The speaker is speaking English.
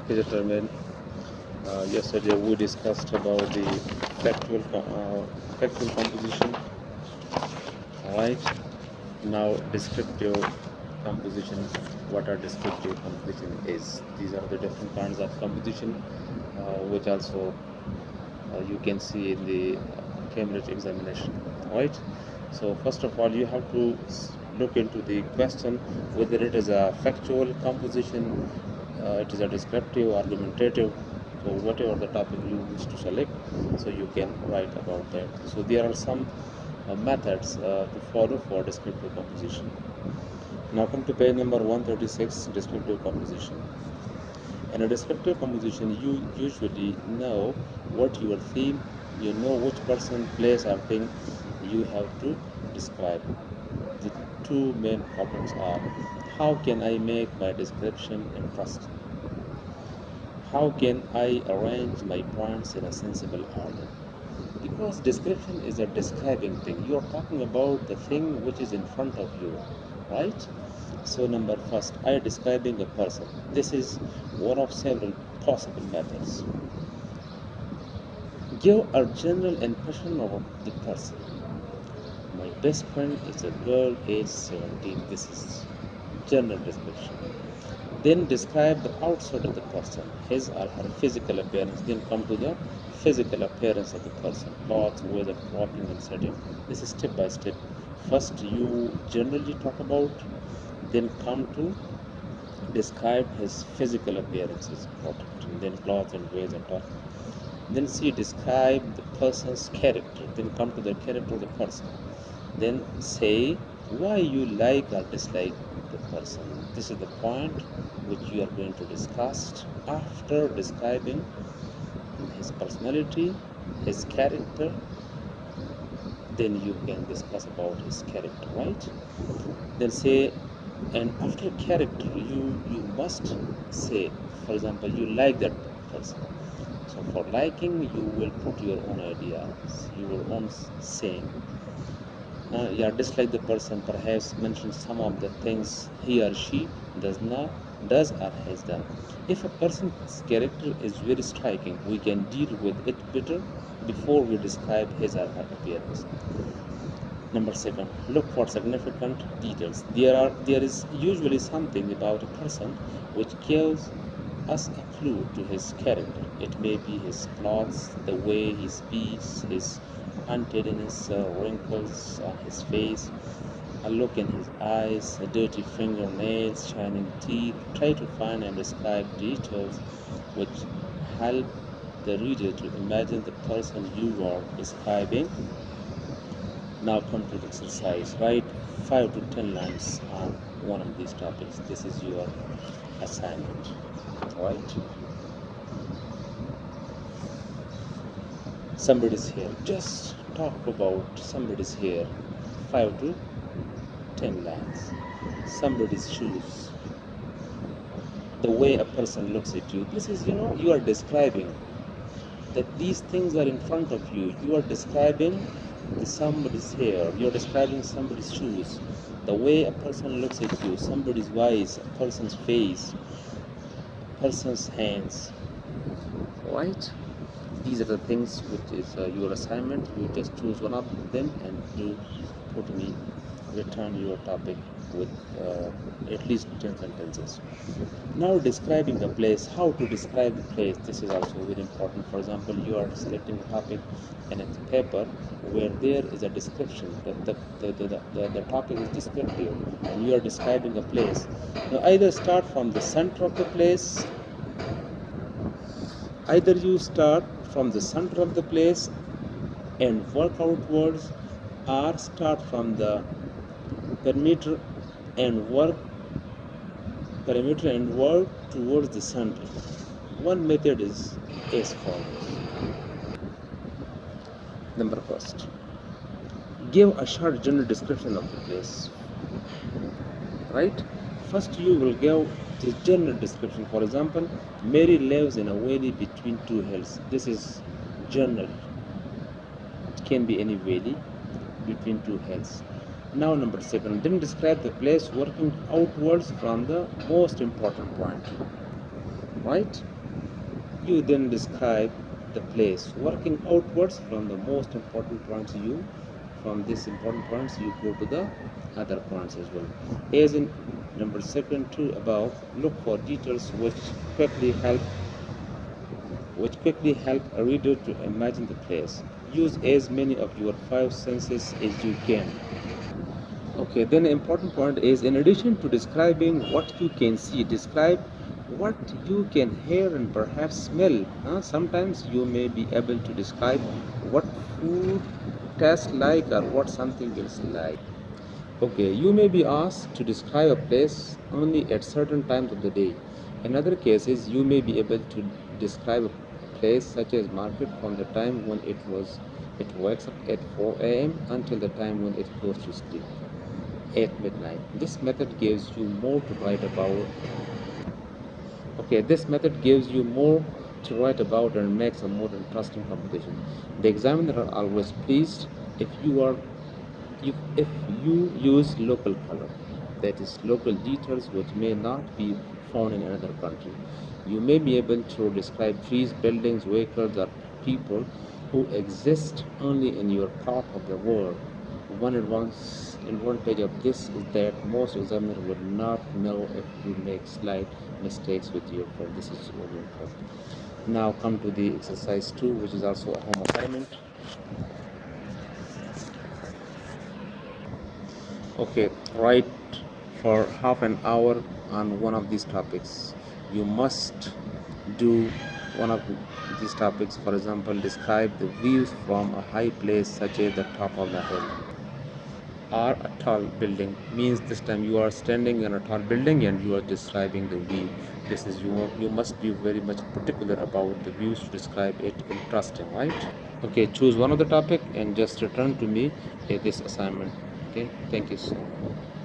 Determine. Yesterday we discussed about the factual composition. Alright. Now descriptive composition. What are descriptive composition is? These are the different kinds of composition, which also you can see in the Cambridge examination. Alright. So first of all, you have to look into the question whether it is a factual composition, it is a descriptive, argumentative. So whatever the topic you wish to select, so you can write about that. So there are some methods to follow for descriptive composition. Now come to page number 136, descriptive composition. In a descriptive composition, you usually know what your theme, you know which person, place, or thing you have to describe. The two main problems are: how can I make my description interesting? How can I arrange my points in a sensible order? Because description is a describing thing. You are talking about the thing which is in front of you, right? So number first, I am describing a person. This is one of several possible methods. Give a general impression of the person. My best friend is a girl aged 17. This is general description. Then describe the outside of the person, his or her physical appearance. Then come to the physical appearance of the person, clothes, weather, clothing, and setting. This is step by step. First, you generally talk about, then come to describe his physical appearance is important, and then clothes and ways and talk. Then see, describe the person's character, then come to the character of the person. Then say why you like or dislike the person. This is the point which you are going to discuss after describing his personality, his character. Then you can discuss about his character, right? Then say, and after character, you must say, for example, you like that person. So for liking, you will put your own ideas, your own saying. Dislike the person, perhaps mention some of the things he or she does or has done. If a person's character is very striking, we can deal with it better before we describe his or her appearance. Number second, look for significant details. There is usually something about a person which gives us a clue to his character. It may be his clothes, the way he speaks, his untidiness, wrinkles on his face, a look in his eyes, dirty fingernails, shining teeth. Try to find and describe details which help the reader to imagine the person you are describing. Now come to the exercise. Write 5 to 10 lines on one of these topics. This is your assignment. Right? Somebody's here. Just talk about somebody's hair. 5 to 10 lines. Somebody's shoes. The way a person looks at you. This is, you are describing that these things are in front of you. You are describing somebody's hair. You are describing somebody's shoes. The way a person looks at you. Somebody's voice. A person's face. Person's hands. Right? These are the things which is your assignment. You just choose one of them and you return your topic with at least 10 sentences. Now describing a place, how to describe the place. This is also very important. For example, you are selecting a topic in a paper where there is a description. The topic is descriptive and you are describing a place. Now either start from the center of the place, either you start from the center of the place and work outwards, or start from the perimeter and work towards the center. One method is as follows. Number first, give a short general description of the place. Right? First you will give the general description. For example, Mary lives in a valley between two hills. This is general. It can be any valley between two hills. Now number second, then describe the place working outwards from the most important point. Right? You then describe the place, working outwards from the most important points. You from these important points you go to the other points as well. As in number second two above, look for details which quickly help a reader to imagine the place. Use as many of your five senses as you can. Okay, then the important point is, in addition to describing what you can see, describe what you can hear and perhaps smell. Sometimes you may be able to describe what food tastes like or what something is like. Okay, you may be asked to describe a place only at certain times of the day. In other cases, you may be able to describe a place such as market from the time when it wakes up at 4 a.m. until the time when it goes to sleep at midnight. This method gives you more to write about. Okay, this method gives you more to write about and makes a more interesting composition. The examiner are always pleased if you are if you use local color, that is local details which may not be found in another country. You may be able to describe trees, buildings, vehicles, or people who exist only in your part of the world. One advantage of this is that most examiners will not know if you make slight mistakes with your friend. This is very important. Now come to the exercise 2, which is also a home assignment. Okay, write for half an hour on one of these topics. You must do one of these topics. For example, describe the views from a high place such as the top of the hill or a tall building. Means this time you are standing in a tall building and you are describing the view. This is you must be very much particular about the views to describe it interesting, right? Okay, choose one of the topic and just return to me this assignment. Okay, thank you so much.